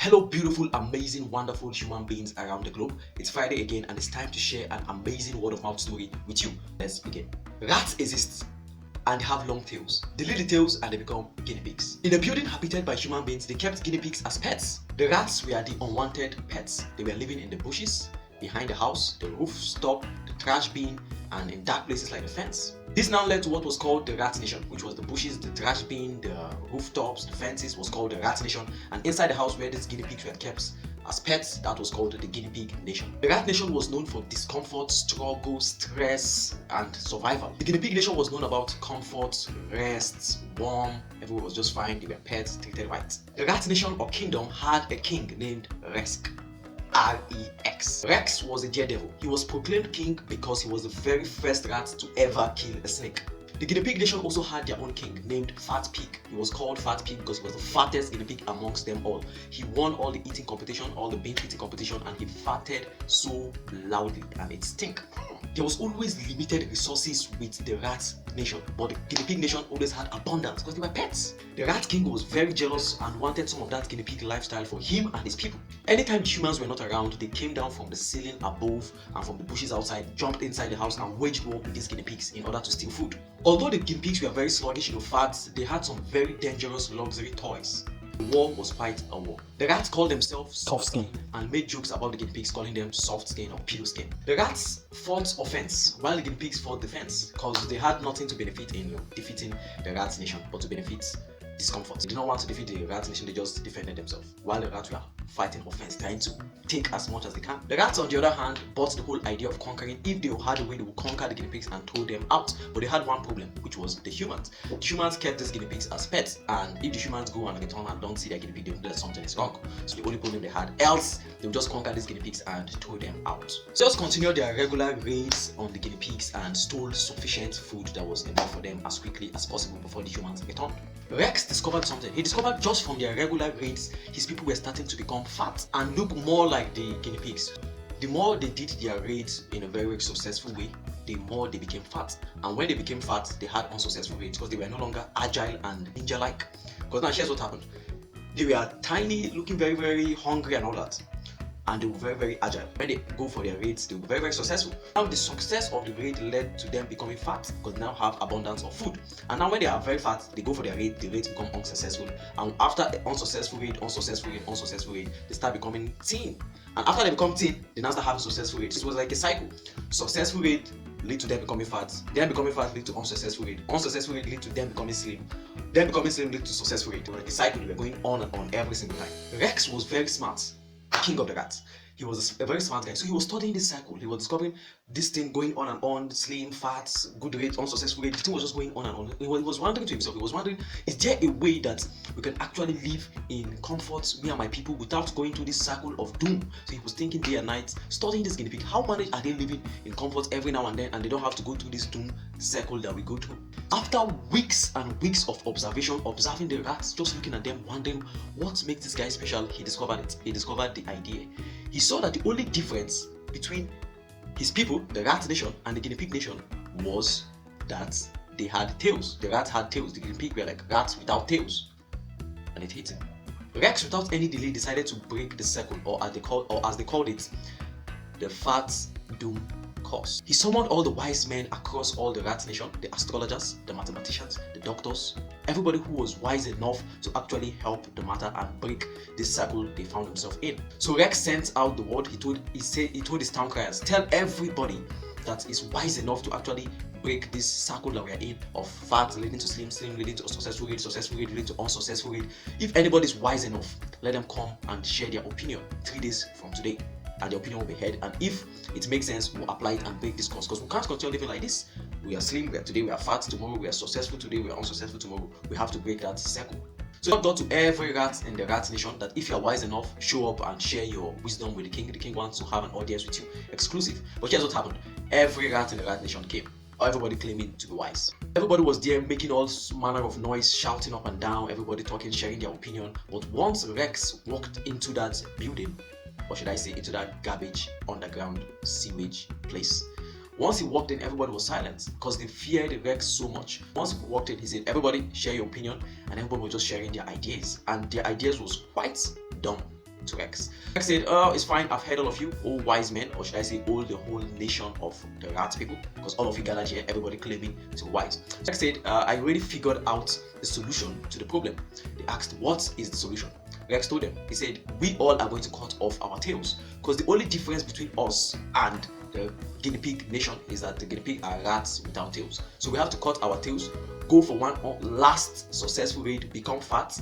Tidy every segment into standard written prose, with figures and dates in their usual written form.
Hello, beautiful, amazing, wonderful human beings around the globe. It's Friday again, and it's time to share an amazing word of mouth story with you. Let's begin. Rats exist and have long tails. They lead the tails and they become guinea pigs. In a building habited by human beings, they kept guinea pigs as pets. The rats were the unwanted pets. They were living in the bushes, behind the house, the rooftop, the trash bin, and in dark places like the fence. This now led to what was called the Rat Nation, which was the bushes, the trash bin, the rooftops, the fences was called the Rat Nation, and inside the house where these guinea pigs were kept as pets, that was called the Guinea Pig Nation. The Rat Nation was known for discomfort, struggle, stress, and survival. The Guinea Pig Nation was known about comfort, rest, warm, everyone was just fine, they were pets, treated right. The Rat Nation or kingdom had a king named Rex. R-E-X. Rex was a daredevil. He was proclaimed king because he was the very first rat to ever kill a snake. The Guinea Pig Nation also had their own king named Fat Pig. He was called Fat Pig because he was the fattest guinea pig amongst them all. He won all the eating competition, all the binge eating competition, and he farted so loudly and it stink. There was always limited resources with the Rat Nation, but the Guinea Pig Nation always had abundance because they were pets. The Rat King was very jealous and wanted some of that guinea pig lifestyle for him and his people. Anytime humans were not around, they came down from the ceiling above and from the bushes outside, jumped inside the house and waged war with these guinea pigs in order to steal food. Although the guinea pigs were very sluggish in fat, they had some very dangerous luxury toys. The war was quite a war. The rats called themselves soft skin and made jokes about the guinea pigs, calling them soft skin or pillow skin. The rats fought offense while the guinea pigs fought defense because they had nothing to benefit in defeating the Rat Nation but to benefit discomfort. They did not want to defeat the Rat Nation, they just defended themselves while the rats were fighting offense, trying to take as much as they can. The rats, on the other hand, bought the whole idea of conquering. If they had a way, they would conquer the guinea pigs and throw them out. But they had one problem, which was the humans. The humans kept these guinea pigs as pets, and if the humans go and return and don't see their guinea pig, they know that something is wrong. So the only problem they had, else they would just conquer these guinea pigs and throw them out. So just continued their regular raids on the guinea pigs and stole sufficient food that was enough for them as quickly as possible before the humans returned. Rex discovered something. He discovered just from their regular raids, his people were starting to become fat and look more like the guinea pigs. The more they did their raids in a very successful way, the more they became fat. And when they became fat, they had unsuccessful raids because they were no longer agile and ninja-like. Because now here's what happened. They were tiny, looking very, very hungry and all that. And they were very, very agile. When they go for their raids, they were very, very successful. Now the success of the raid led to them becoming fat because they now have abundance of food. And now when they are very fat, they go for their raid, the raids become unsuccessful. And after unsuccessful raid, they start becoming thin. And after they become thin, they now start having successful raids. It was like a cycle. Successful raid lead to them becoming fat. Then becoming fat lead to unsuccessful raid. Unsuccessful raid lead to them becoming slim. Then becoming slim lead to successful raid. It was like a cycle. They were going on and on every single time. Rex was very smart. King of the rats. He was a very smart guy. So he was studying this cycle. He was discovering this thing going on and on, slim, fat, good rate, unsuccessful rate. The thing was just going on and on. He was wondering to himself, is there a way that we can actually live in comfort, me and my people, without going through this cycle of doom? So he was thinking day and night, studying this guinea pig. How many are they living in comfort every now and then and they don't have to go through this doom cycle that we go through? After weeks and weeks of observation, observing the rats, just looking at them, wondering what makes this guy special, he discovered it. He discovered the idea. He saw that the only difference between his people, the Rat Nation, and the Guinea Pig Nation was that they had tails. The rats had tails. The guinea pig were like rats without tails. And it hit him. Rex, without any delay, decided to break the circle, or as they called it, the Fat Doom Curse. He summoned all the wise men across all the Rat Nation, the astrologers, the mathematicians, the doctors, everybody who was wise enough to actually help the matter and break this cycle they found themselves in. So Rex sent out the word. He told his town criers, tell everybody that is wise enough to actually break this cycle that we are in of fat leading to slim, slim leading to successful rate leading to unsuccessful rate. If anybody is wise enough, let them come and share their opinion 3 days from today. And the opinion will be heard, and if it makes sense, we'll apply it and break this course, because we can't continue living like this. We are slim, today we are fat, tomorrow we are successful, today we are unsuccessful, tomorrow we have to break that cycle. So God to every rat in the Rat Nation that if you are wise enough, show up and share your wisdom with the king. The king wants to have an audience with you, exclusive. But here's what happened. Every rat in the Rat Nation came, everybody claiming to be wise. Everybody was there making all manner of noise, shouting up and down, everybody talking, sharing their opinion. But once Rex walked into that building, or should I say into that garbage underground sewage place, once he walked in, everybody was silent because they feared Rex so much. Once he walked in, he said, everybody share your opinion, and everybody was just sharing their ideas, and their ideas was quite dumb. to Rex. Rex said, it's fine, I've heard all of you, all wise men, or should I say all the whole nation of the rat people, because all of you gathered here, everybody claiming to be wise. Rex said, I already figured out the solution to the problem. They asked, what is the solution? Rex told them, he said, we all are going to cut off our tails, because the only difference between us and the guinea pig nation is that the guinea pig are rats without tails. So we have to cut our tails, go for one last successful raid, become fat,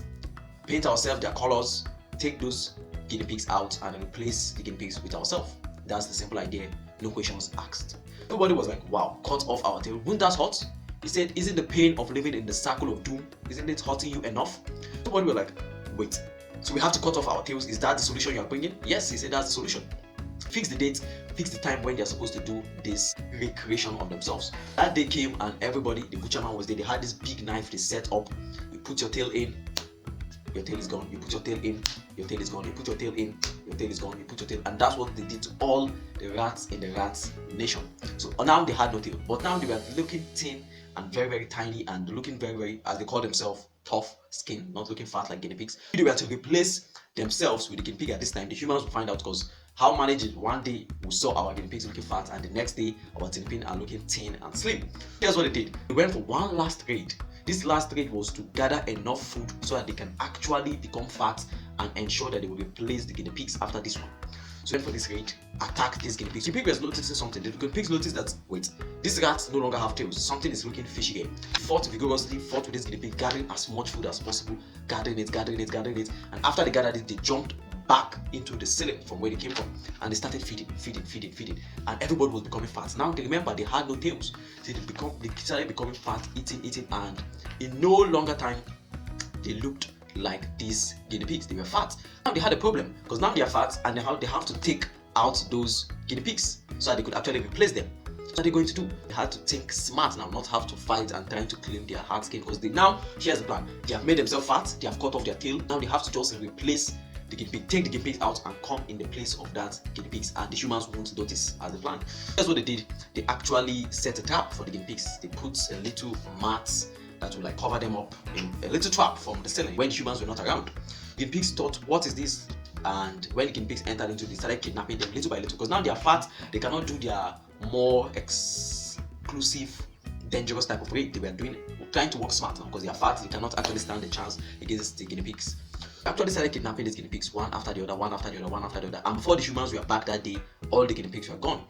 paint ourselves their colors, take those guinea pigs out and replace the guinea pigs with ourselves. That's the simple idea, no questions asked. Everybody was like, wow, cut off our tail, wouldn't that hurt? He said, isn't the pain of living in the circle of doom, isn't it hurting you enough? Everybody was like, wait, so we have to cut off our tails, is that the solution you are bringing? Yes, he said that's the solution. Fix the date, fix the time when they're supposed to do this recreation of themselves. That day came and everybody, the butcherman was there, they had this big knife they set up. You put your tail in, your tail is gone. You put your tail in, your tail is gone. You put your tail in, your tail is gone. You put your tail, and that's what they did to all the rats in the rats nation. So now they had no tail, but now they were looking thin and very, very tiny and looking very, very, as they call themselves, tough skin, not looking fat like guinea pigs. If they were to replace themselves with the guinea pig at this time, the humans will find out, because how manage it? One day we saw our guinea pigs looking fat, and the next day our guinea pigs are looking thin and slim. Here's what they did. They went for one last raid. This last raid was to gather enough food so that they can actually become fat and ensure that they will replace the guinea pigs after this one. So went for this raid, attacked these guinea pigs. The pig was noticing something. The guinea pigs noticed that, wait, these rats no longer have tails. Something is looking fishy here. Fought vigorously, fought with this guinea pig, gathering as much food as possible, gathering it. And after they gathered it, they jumped back into the ceiling from where they came from, and they started feeding, and everybody was becoming fat. Now they remember they had no tails, so they started becoming fat, eating, and in no longer time they looked like these guinea pigs. They were fat. Now they had a problem, because now they are fat and they have to take out those guinea pigs so that they could actually replace them. So what are they going to do? They had to think smart now, not have to fight and trying to claim their hard skin, because here's the plan. They have made themselves fat, they have cut off their tail. Now they have to just replace the guinea pig, take the guinea pigs out and come in the place of that guinea pigs, and the humans won't notice as the plan. That's what they did. They actually set a trap for the guinea pigs. They put a little mat that will cover them up in a little trap from the ceiling when humans were not around. Guinea pigs thought, what is this? And when the guinea pigs entered into this, they started kidnapping them little by little, because now they are fat, they cannot do their more exclusive, dangerous type of raid. They were trying to work smart now, because they are fat, they cannot actually stand the chance against the guinea pigs. They actually started kidnapping these guinea pigs one after the other, and before the humans were back that day, all the guinea pigs were gone,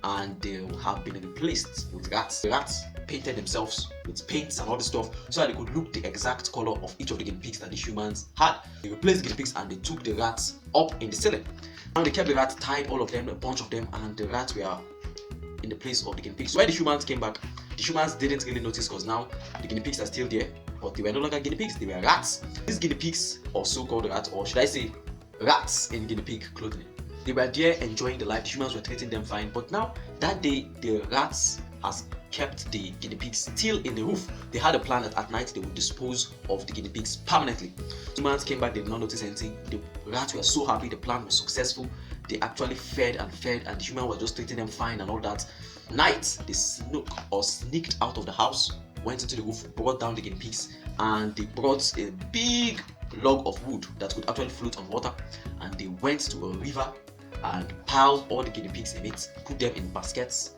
and they have been replaced with rats. The rats painted themselves with paints and all this stuff so that they could look the exact color of each of the guinea pigs that the humans had. They replaced the guinea pigs and they took the rats up in the ceiling. Now they kept the rats tied, all of them, a bunch of them, and the rats were in the place of the guinea pigs. So when the humans came back, the humans didn't really notice, because now the guinea pigs are still there, but they were no longer guinea pigs, they were rats. These guinea pigs, or so-called rats, or should I say rats in guinea pig clothing, they were there enjoying the life. The humans were treating them fine, but now that day the rats has kept the guinea pigs still in the roof. They had a plan that at night they would dispose of the guinea pigs permanently. Humans came back, they did not notice anything. The rats were so happy, the plan was successful. They actually fed, and the human was just treating them fine and all that. Night, they sneaked out of the house, went into the roof, brought down the guinea pigs, and they brought a big log of wood that could actually float on water, and they went to a river and piled all the guinea pigs in it, put them in baskets,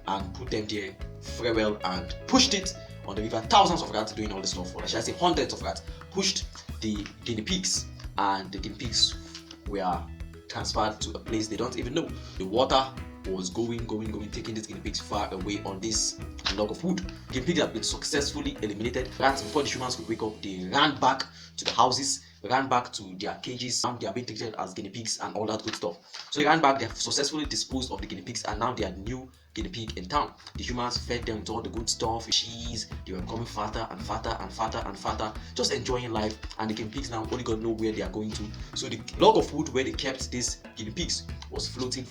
and put them there very well, and pushed it on the river. Thousands of rats doing all this stuff, or should I say hundreds of rats, pushed the guinea pigs, and the guinea pigs were transferred to a place they don't even know. The water was going, taking these guinea pigs far away on this log of wood. Guinea pigs have been successfully eliminated. Rats, before the humans could wake up, they ran back to the houses, ran back to their cages. Now they are being treated as guinea pigs and all that good stuff. So they ran back, they have successfully disposed of the guinea pigs, and now they are new guinea pig in town. The humans fed them with all the good stuff, cheese. They were becoming fatter and fatter, just enjoying life. And the guinea pigs now only God know where they are going to. So the log of wood where they kept these guinea pigs was floating,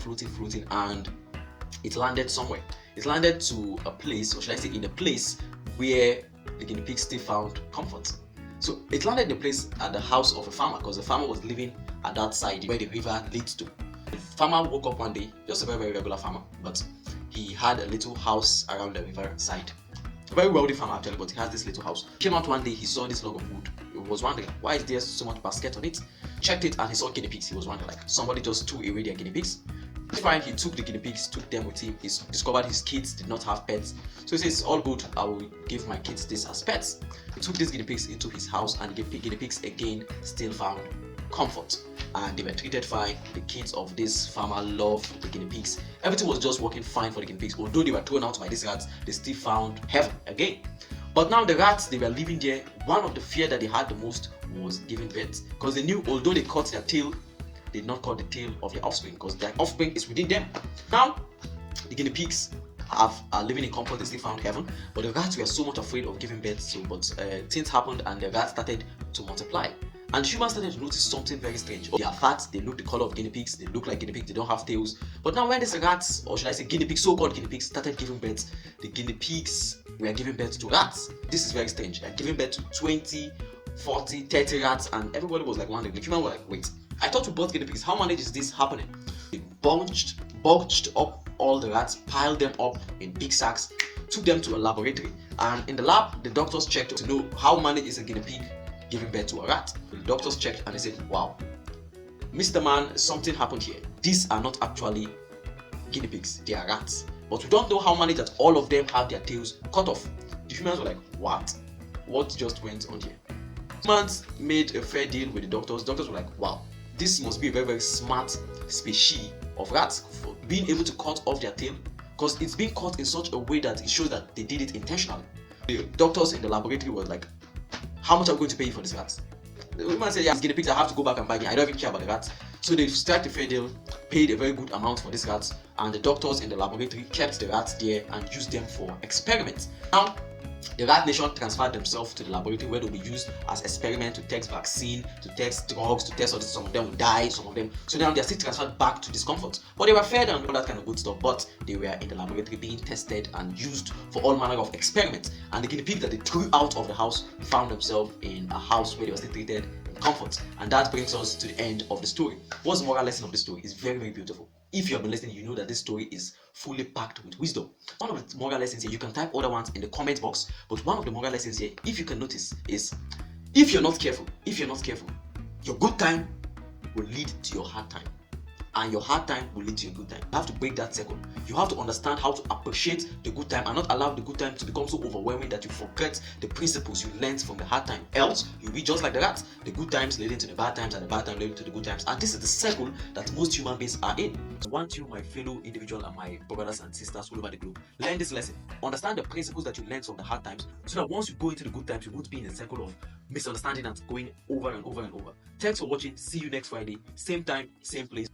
and it landed somewhere. It landed to a place, or should I say in a place where the guinea pigs still found comfort. So it landed in a place at the house of a farmer, because the farmer was living at that side where the river leads to. The farmer woke up one day, just a very, very regular farmer, but he had a little house around the river side. A very wealthy farmer actually, but he has this little house. Came out one day, he saw this log of wood. He was wondering, why is there so much basket on it? checked it and he saw guinea pigs. He was wondering, like, somebody just threw away their guinea pigs. Fine, he took the guinea pigs, took them with him. He discovered his kids did not have pets, so he says, all good, I will give my kids this as pets. He took these guinea pigs into his house, and the guinea pigs again still found comfort, and they were treated fine. The kids of this farmer loved the guinea pigs. Everything was just working fine for the guinea pigs. Although they were thrown out by these rats, they still found heaven again. But now the rats, they were living there. One of the fear that they had the most was giving birth, because they knew although they cut their tail, they did not cut the tail of their offspring, because their offspring is within them. Now the guinea pigs are living in comfort, they still found heaven, but the rats were so much afraid of giving birth. So but things happened, and the rats started to multiply, and humans started to notice something very strange. They are fat, they look the color of guinea pigs, they look like guinea pigs, they don't have tails. But now when these rats, or should I say guinea pigs, so-called guinea pigs, started giving birth, the guinea pigs were giving birth to rats. This is very strange. They're giving birth to 20, 40, 30 rats, and everybody was like wondering. The human were like, wait, I thought we bought guinea pigs, how is this happening? They bulged up all the rats, piled them up in big sacks, took them to a laboratory, and in the lab the doctors checked to know how managed is a guinea pig giving birth to a rat. The doctors checked and they said, wow, Mr. Man, something happened here. These are not actually guinea pigs, they are rats. But we don't know how managed that all of them have their tails cut off. The humans were like, what just went on here? Humans made a fair deal with the doctors. Doctors were like, wow, this must be a very, very smart species of rats for being able to cut off their tail, because it's being cut in such a way that it shows that they did it intentionally. The doctors in the laboratory were like, how much are we going to pay you for this rats? The woman said, yeah, it's guinea pigs, I have to go back and buy it. I don't even care about the rats. So they struck a fair deal, paid a very good amount for these rats, and the doctors in the laboratory kept the rats there and used them for experiments. Now, the rat nation transferred themselves to the laboratory, where they'll be used as experiment to test vaccine, to test drugs, to test all this. Some of them will die, some of them. So now they're still transferred back to discomfort. But they were fed and all that kind of good stuff. But they were in the laboratory being tested and used for all manner of experiments. And the guinea pigs that they threw out of the house found themselves in a house where they were still treated in comfort. And that brings us to the end of the story. What's the moral lesson of the story? It's very, very beautiful. If you have been listening, you know that this story is fully packed with wisdom. One of the moral lessons here, you can type other ones in the comment box, but one of the moral lessons here, if you can notice, is if you're not careful, your good time will lead to your hard time, and your hard time will lead to your good time. You have to break that circle. You have to understand how to appreciate the good time and not allow the good time to become so overwhelming that you forget the principles you learned from the hard time. Else, you'll be just like the rats. The good times leading to the bad times, and the bad times leading to the good times. And this is the circle that most human beings are in. I want you, my fellow individual and my brothers and sisters all over the globe, learn this lesson. Understand the principles that you learned from the hard times, so that once you go into the good times, you won't be in a circle of misunderstanding and going over and over and over. Thanks for watching. See you next Friday. Same time, same place.